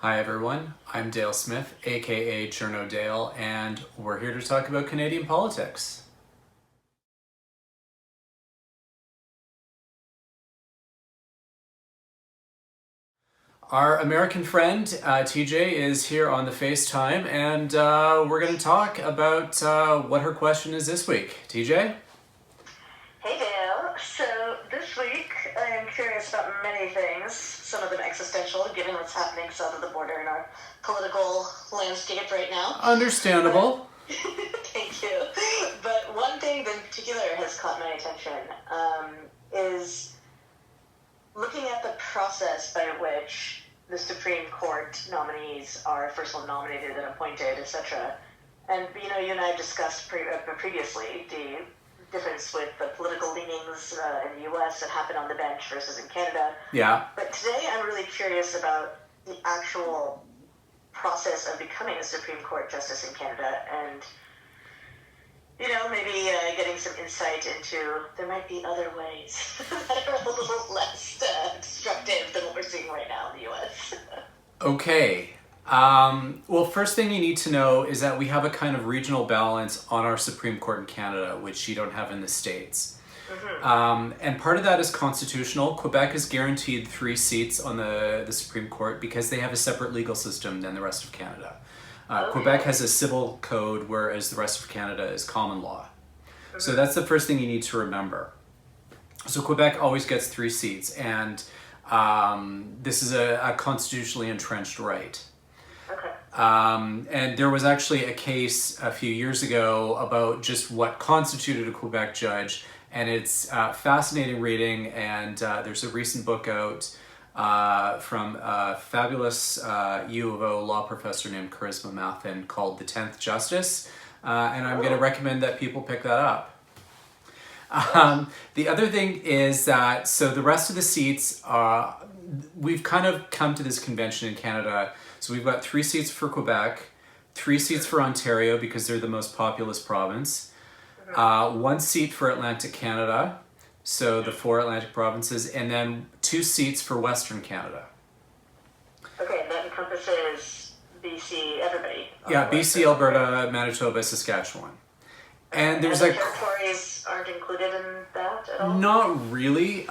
Hi everyone, I'm Dale Smith, aka Journo Dale, and we're here to talk about Canadian politics. Our American friend TJ is here on the FaceTime, and we're going to talk about what her question is this week. TJ? Hey Dale, so this week I am curious about many things, some of them existential, given what's happening south of the border in our political landscape right now. Understandable. Thank you. But one thing in particular has caught my attention is looking at the process by which the Supreme Court nominees are first of all nominated and appointed, etc. And you and I have discussed previously the difference with the political leanings in the U.S. that happen on the bench versus in Canada. Yeah. But today I'm really curious about the actual process of becoming a Supreme Court justice in Canada, and maybe getting some insight into there might be other ways that are a little less destructive than what we're seeing right now in the U.S. Okay. Well, first thing you need to know is that we have a kind of regional balance on our Supreme Court in Canada, which you don't have in the States. Mm-hmm. And part of that is constitutional. Quebec is guaranteed 3 seats on the Supreme Court because they have a separate legal system than the rest of Canada. Okay. Quebec has a civil code, whereas the rest of Canada is common law. Mm-hmm. So that's the first thing you need to remember. So Quebec always gets 3 seats, and this is a constitutionally entrenched right. Okay. And there was actually a case a few years ago about just what constituted a Quebec judge, and it's fascinating reading, and there's a recent book out from a fabulous U of O law professor named Charisma Mathin called The 10th Justice, and I'm going to recommend that people pick that up. The other thing is that, so the rest of the seats, we've kind of come to this convention in Canada. So we've got 3 seats for Quebec, 3 seats for Ontario because they're the most populous province, 1 seat for Atlantic Canada, so the 4 Atlantic provinces, and then 2 seats for Western Canada. Okay, and that encompasses BC, everybody. Yeah, BC, Alberta, Manitoba, Saskatchewan. And there's the territories aren't included in that at all? Not really.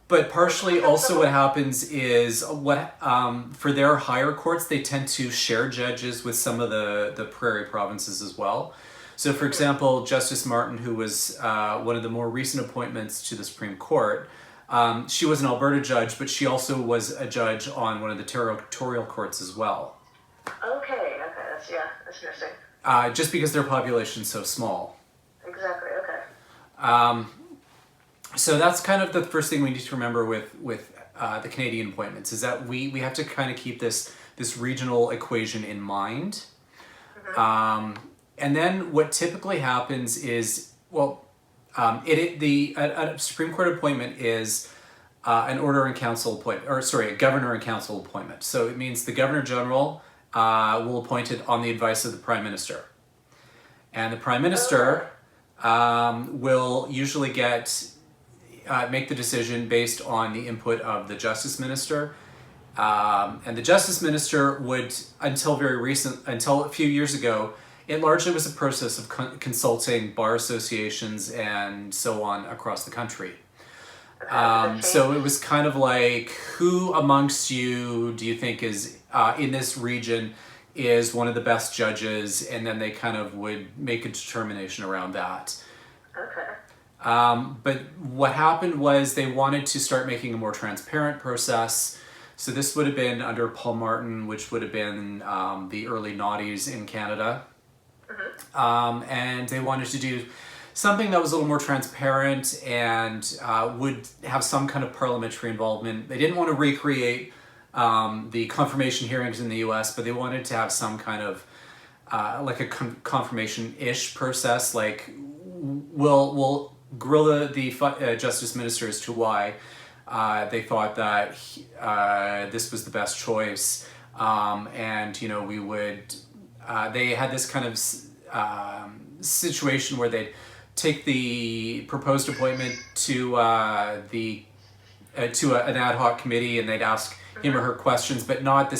But partially also what happens is for their higher courts, they tend to share judges with some of the prairie provinces as well. So for example, Justice Martin, who was one of the more recent appointments to the Supreme Court, she was an Alberta judge, but she also was a judge on one of the territorial courts as well. Okay, that's interesting. Just because their population is so small. Exactly, okay. So that's kind of the first thing we need to remember with the Canadian appointments, is that we have to kind of keep this regional equation in mind. Mm-hmm. And then what typically happens is, a Supreme Court appointment is an order in council appointment, a governor in council appointment. So it means the Governor General will appoint it on the advice of the Prime Minister. And the Prime Minister will usually make the decision based on the input of the Justice Minister. And the Justice Minister would, until a few years ago, it largely was a process of consulting bar associations and so on across the country. So it was kind of like, who amongst you do you think is in this region is one of the best judges, and then they kind of would make a determination around that. Okay. But what happened was they wanted to start making a more transparent process. So this would have been under Paul Martin, which would have been the early noughties in Canada. Mm-hmm. And they wanted to do something that was a little more transparent and would have some kind of parliamentary involvement. They didn't want to recreate the confirmation hearings in the US, but they wanted to have some kind of like a confirmation-ish process, like we'll grill the Justice Minister as to why they thought that this was the best choice, and we would they had this kind of situation where they'd take the proposed appointment to an ad hoc committee, and they'd ask him or her questions, but not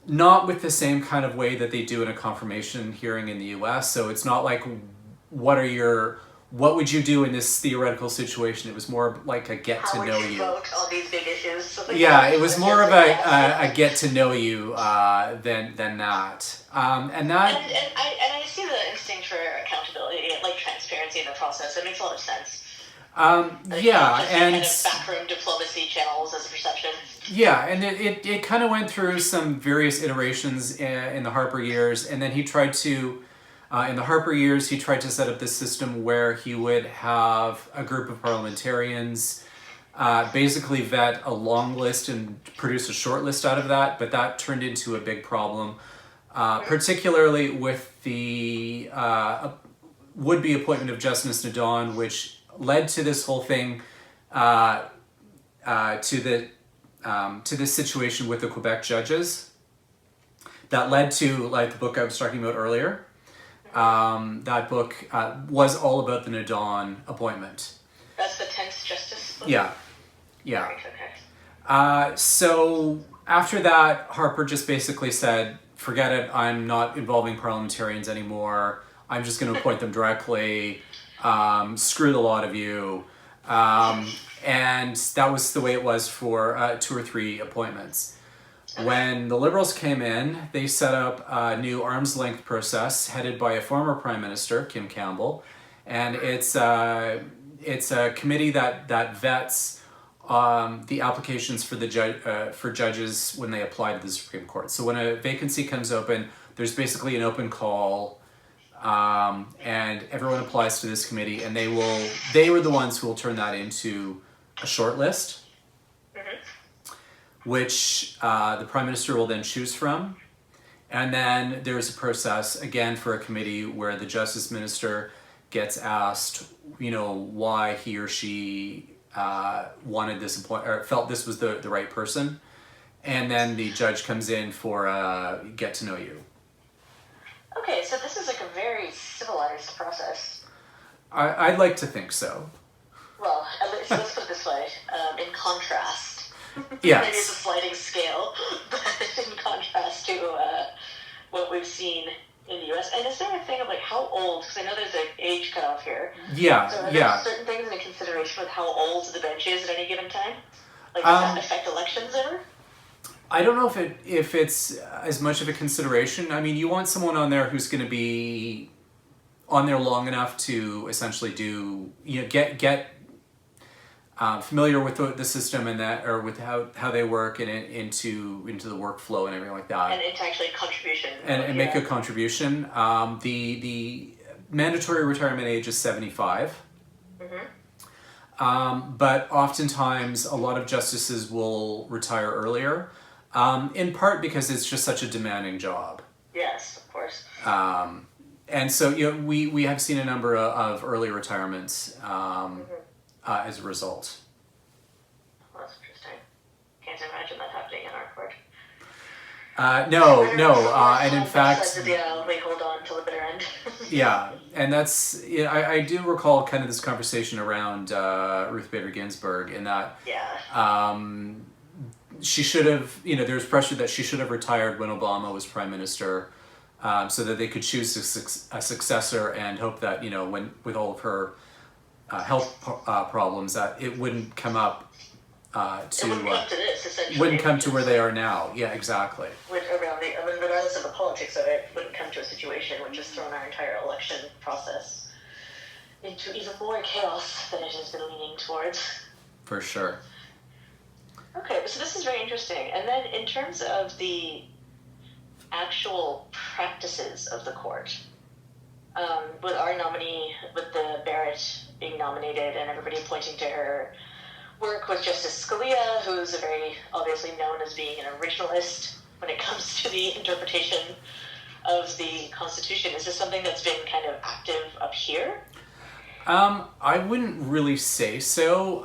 not with the same kind of way that they do in a confirmation hearing in the US. So it's not like, what would you do in this theoretical situation? It was more like a get to know you. Vote on these big issues? So Yeah, it was more of a get to know you than that. And that. And I see the instinct for accountability, like transparency in the process. It makes a lot of sense. Yeah, and kind of backroom diplomacy channels as a perception. Yeah, and it kind of went through some various iterations in the Harper years, and then he tried to, in the Harper years, he tried to set up this system where he would have a group of parliamentarians basically vet a long list and produce a short list out of that, but that turned into a big problem, particularly with the would-be appointment of Justice Nadon, which led to this whole thing, to this situation with the Quebec judges. That led to, like, the book I was talking about earlier. That book was all about the Nadon appointment. That's the 10th Justice book? Yeah. Right, okay. So after that, Harper just basically said, forget it, I'm not involving parliamentarians anymore. I'm just going to appoint them directly. Screw the lot of you. And that was the way it was for 2 or 3 appointments. When the Liberals came in, they set up a new arm's length process headed by a former Prime Minister, Kim Campbell. And it's a committee that vets the applications for for judges when they apply to the Supreme Court. So when a vacancy comes open, there's basically an open call, and everyone applies to this committee, and they were the ones who will turn that into a short list, which the Prime Minister will then choose from. And then there's a process, again, for a committee where the Justice Minister gets asked, why he or she wanted this appointment, or felt this was the right person. And then the judge comes in for a get to know you. Okay, so this is like a very civilized process. I'd like to think so. Well, let's put it this way. In contrast, Yes. maybe it's a sliding scale, but in contrast to what we've seen in the U.S. And is there a thing of like how old? Because I know there's an age cutoff here. Yeah, so are yeah. there certain things in consideration with how old the bench is at any given time? Like, does that affect elections ever? I don't know if it's as much of a consideration. I mean, you want someone on there who's going to be on there long enough to essentially get familiar with the system and that, or with how they work and into the workflow and everything like that. And into actually contribution. And make a contribution. The mandatory retirement age is 75. But oftentimes a lot of justices will retire earlier, in part because it's just such a demanding job. Yes, of course. And so we have seen a number of early retirements as a result. Well, that's interesting. Can't imagine that happening in our court. No, and in fact, Sides of the aisle, we hold on till the bitter end. yeah, and that's I do recall kind of this conversation around Ruth Bader Ginsburg in that she should have, there was pressure that she should have retired when Obama was Prime Minister, so that they could choose a successor and hope that when with all of her health problems that it wouldn't come up wouldn't come to where they are now. Yeah, exactly. Regardless of the politics of it, wouldn't come to a situation which has thrown our entire election process into even more chaos than it has been leaning towards. For sure. Okay, so this is very interesting. And then in terms of the actual practices of the court, with our nominee, with the Barrett being nominated and everybody pointing to her work with Justice Scalia, who's very obviously known as being an originalist when it comes to the interpretation of the Constitution. Is this something that's been kind of active up here? I wouldn't really say so.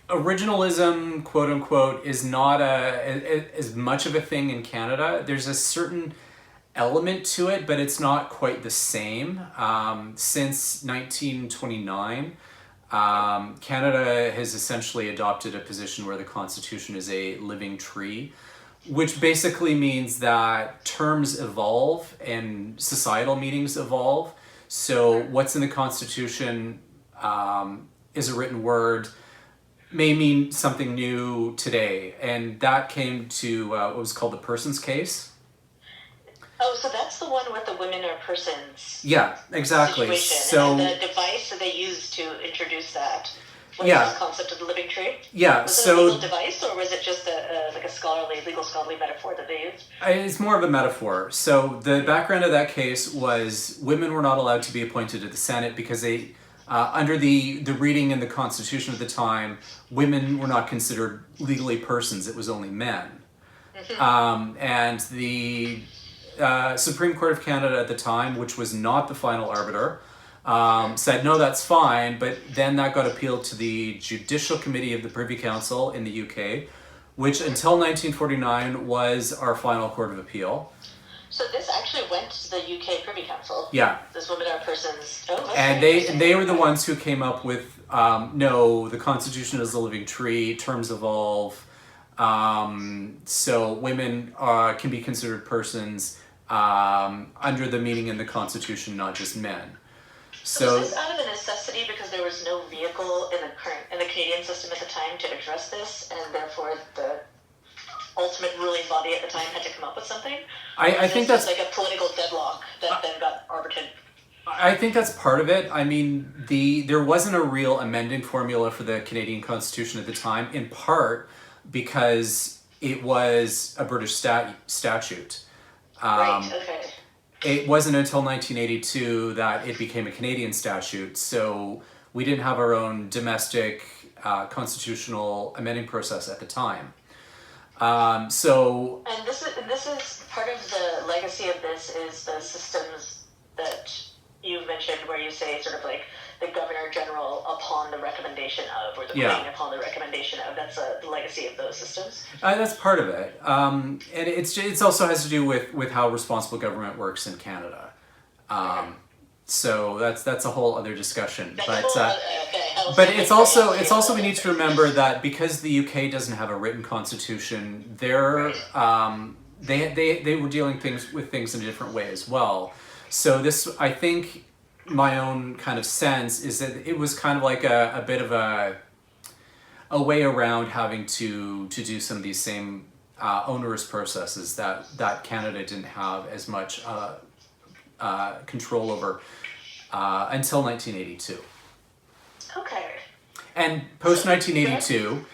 Originalism, quote unquote, is not as much of a thing in Canada. There's a certain element to it, but it's not quite the same. Since 1929, Canada has essentially adopted a position where the Constitution is a living tree, which basically means that terms evolve and societal meanings evolve. So what's in the Constitution is a written word may mean something new today. And that came to what was called the Persons Case. Oh, so that's the one with the women are persons. Yeah, exactly. Situation. So and the device that they used to introduce that was Yeah. the concept of the living tree. yeah, Was it a so legal device, or was it just like a legal scholarly metaphor that they used? it's more of a metaphor. So the background of that case was women were not allowed to be appointed to the Senate because they, under the reading in the Constitution at the time, women were not considered legally persons. It was only men. And the Supreme Court of Canada at the time, which was not the final arbiter, said, no, that's fine, but then that got appealed to the Judicial Committee of the Privy Council in the UK, which until 1949 was our final court of appeal. So this actually went to the UK Privy Council. Yeah. This women are persons. Oh, that's And very interesting. they were the ones who came up with, no, the Constitution is a living tree, terms evolve, so women can be considered persons under the meaning in the Constitution, not just men. So was this out of a necessity because there was no vehicle in the Canadian system at the time to address this, and therefore the ultimate ruling body at the time had to come up with something? I think that's like a political deadlock that then got arbitrated. I think that's part of it. I mean, there wasn't a real amending formula for the Canadian Constitution at the time, in part because it was a British statute. Right, okay. It wasn't until 1982 that it became a Canadian statute, so we didn't have our own domestic constitutional amending process at the time. And this is part of the legacy of this is the systems that you mentioned, where you say sort of like the Governor General upon the recommendation of, or the Queen upon the recommendation of. That's the legacy of those systems. That's part of it, and it's also has to do with how responsible government works in Canada. So that's a whole other discussion. But it's also we need to remember that because the UK doesn't have a written constitution, they were dealing with things in a different way as well. So this, I think, my own kind of sense is that it was kind of like a bit of a way around having to do some of these same onerous processes that Canada didn't have as much control over until 1982. Okay. And post 1982,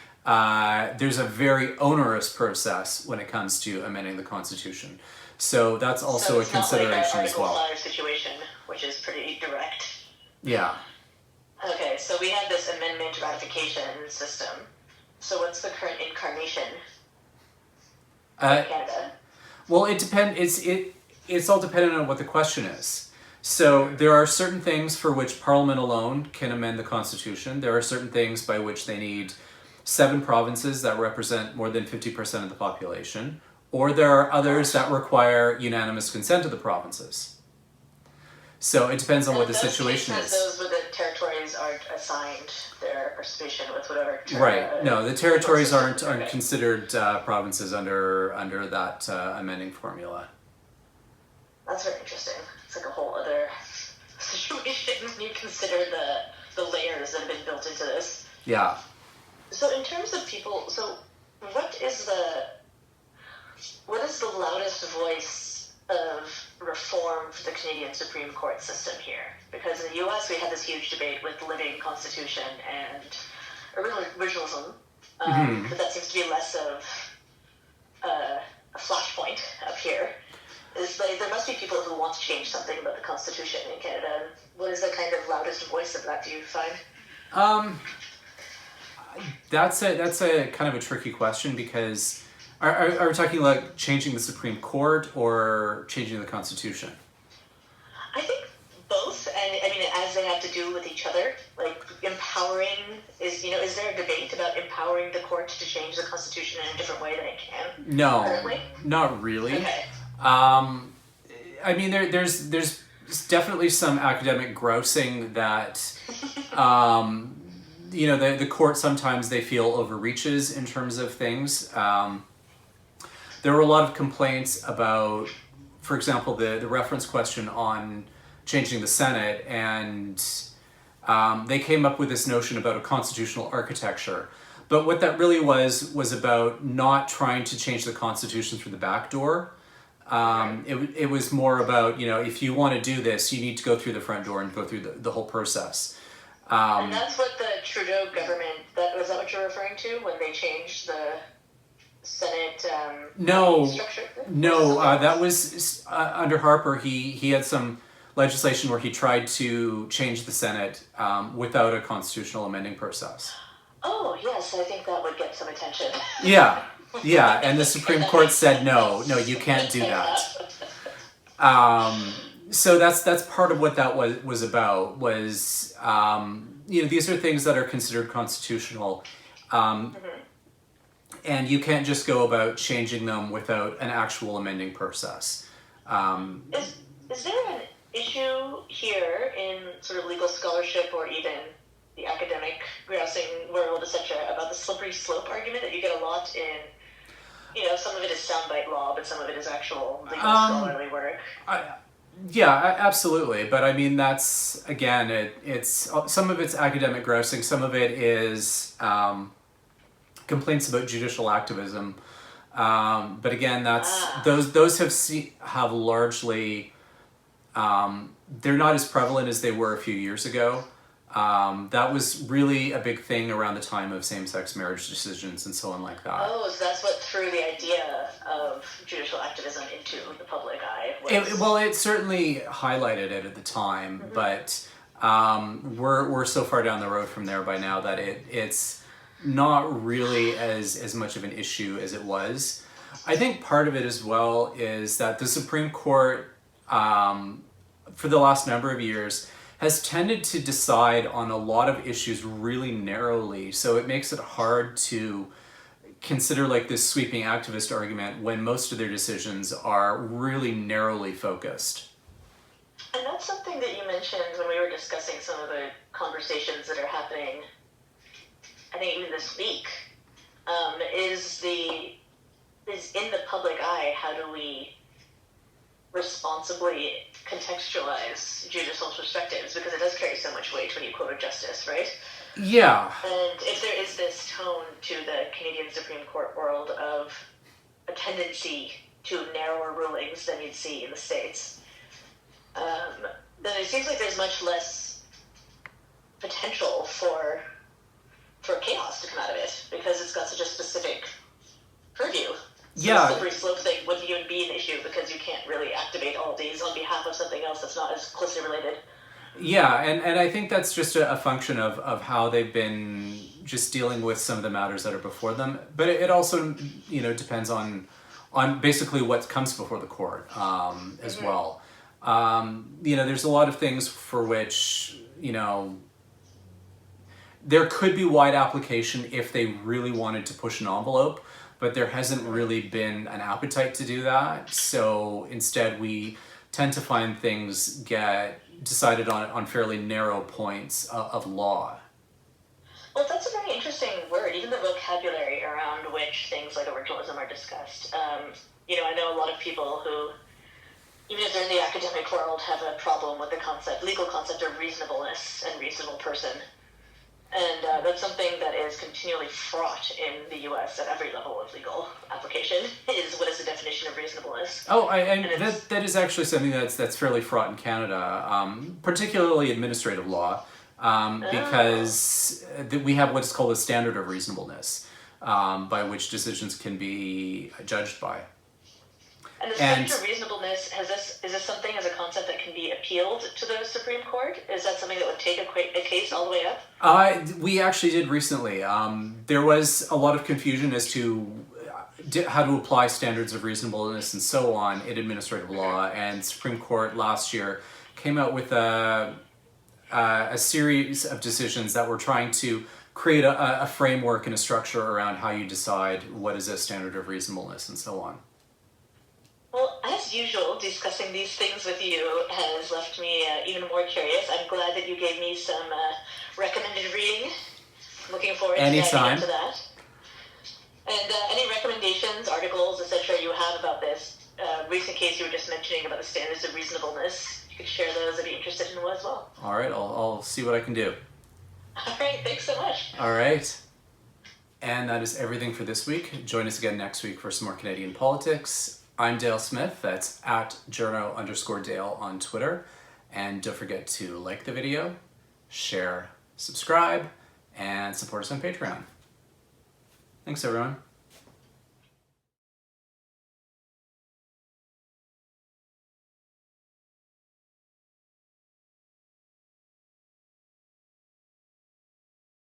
there's a very onerous process when it comes to amending the Constitution. So that's also a consideration as well. Article 5 situation, which is pretty direct. Yeah. Okay, so we have this amendment ratification system. So what's the current incarnation of Canada? Well, it depends. It's all dependent on what the question is. So there are certain things for which Parliament alone can amend the Constitution. There are certain things by which they need 7 provinces that represent more than 50% of the population. Or there are others that require unanimous consent of the provinces. So it depends on what the situation is. Those where the territories aren't assigned their participation with whatever. Right. No, the territories aren't considered provinces under that amending formula. That's very interesting. It's like a whole other situation when you consider the layers that have been built into this. Yeah. So in terms of people, so what is the loudest voice of reform for the Canadian Supreme Court system here? Because in the U.S. we had this huge debate with the living Constitution and originalism, but that seems to be less of a flashpoint up here. There must be people who want to change something about the Constitution in Canada. What is the kind of loudest voice of that, do you find? That's a kind of a tricky question because are we talking like changing the Supreme Court or changing the Constitution? I think both, and I mean as they have to do with each other. Like empowering is there a debate about empowering the court to change the Constitution in a different way than it can? No, currently? Not really. Okay. I mean there's definitely some academic grousing that the court sometimes they feel overreaches in terms of things. There were a lot of complaints about, for example, the reference question on changing the Senate, and they came up with this notion about a constitutional architecture. But what that really was about not trying to change the Constitution through the back door. It was more about, if you want to do this, you need to go through the front door and go through the whole process. And that's what the Trudeau government, was that what you're referring to when they changed the Senate structure? No, that was under Harper. He had some legislation where he tried to change the Senate without a constitutional amending process. Oh, yes, I think that would get some attention. Yeah, and the Supreme Court said no, you can't do that. So that's part of what that was about. Was these are things that are considered constitutional, and you can't just go about changing them without an actual amending process. Is there an issue here in sort of legal scholarship or even the academic grousing world, etc., about the slippery slope argument that you get a lot in? Some of it is soundbite law, but some of it is actual legal scholarly work. Yeah, absolutely. But I mean, that's, again, it's some of it's academic grousing, some of it is complaints about judicial activism. But again, those have largely, they're not as prevalent as they were a few years ago. That was really a big thing around the time of same-sex marriage decisions and so on like that. Oh, so that's what threw the idea of judicial activism into the public eye. It certainly highlighted it at the time, but we're so far down the road from there by now that it's not really as much of an issue as it was. I think part of it as well is that the Supreme Court, for the last number of years, has tended to decide on a lot of issues really narrowly, so it makes it hard to consider like this sweeping activist argument when most of their decisions are really narrowly focused. And that's something that you mentioned when we were discussing some of the conversations that are happening, I think even this week, is in the public eye, how do we responsibly contextualize judicial perspectives, because it does carry so much weight when you quote a justice, right? Yeah. And if there is this tone to the Canadian Supreme Court world of a tendency to narrower rulings than you'd see in the States, then it seems like there's much less potential for chaos to come out of it, because it's got such a specific purview. So the slippery slope thing wouldn't even be an issue because you can't really activate all these on behalf of something else that's not as closely related. Yeah, and I think that's just a function of how they've been just dealing with some of the matters that are before them. But it also, depends on basically what comes before the court as well. There's a lot of things for which, there could be wide application if they really wanted to push an envelope, but there hasn't really been an appetite to do that. So instead, we tend to find things get decided on fairly narrow points of law. Well, that's a very interesting word, even the vocabulary around which things like originalism are discussed. I know a lot of people who, even if they're in the academic world, have a problem with the legal concept of reasonableness and reasonable person. And that's something that is continually fraught in the U.S. at every level of legal application, is what is the definition of reasonableness. Oh, that is actually something that's fairly fraught in Canada, particularly administrative law, because we have what's called a standard of reasonableness, by which decisions can be judged by. And the standard of reasonableness, is this something as a concept that can be appealed to the Supreme Court? Is that something that would take a case all the way up? We actually did recently. There was a lot of confusion as to how to apply standards of reasonableness and so on in administrative law, and Supreme Court last year came out with a series of decisions that were trying to create a framework and a structure around how you decide what is a standard of reasonableness and so on. Well, as usual, discussing these things with you has left me even more curious. I'm glad that you gave me some recommended reading Looking forward Anytime. to that. And any recommendations, articles, etc. you have about this recent case you were just mentioning about the standards of reasonableness, you could share those. I'd be interested in as well. All right, I'll see what I can do. All right, thanks so much. All right. And that is everything for this week. Join us again next week for some more Canadian politics. I'm Dale Smith. That's at journo_Dale on Twitter. And don't forget to like the video, share, subscribe, and support us on Patreon. Thanks, everyone.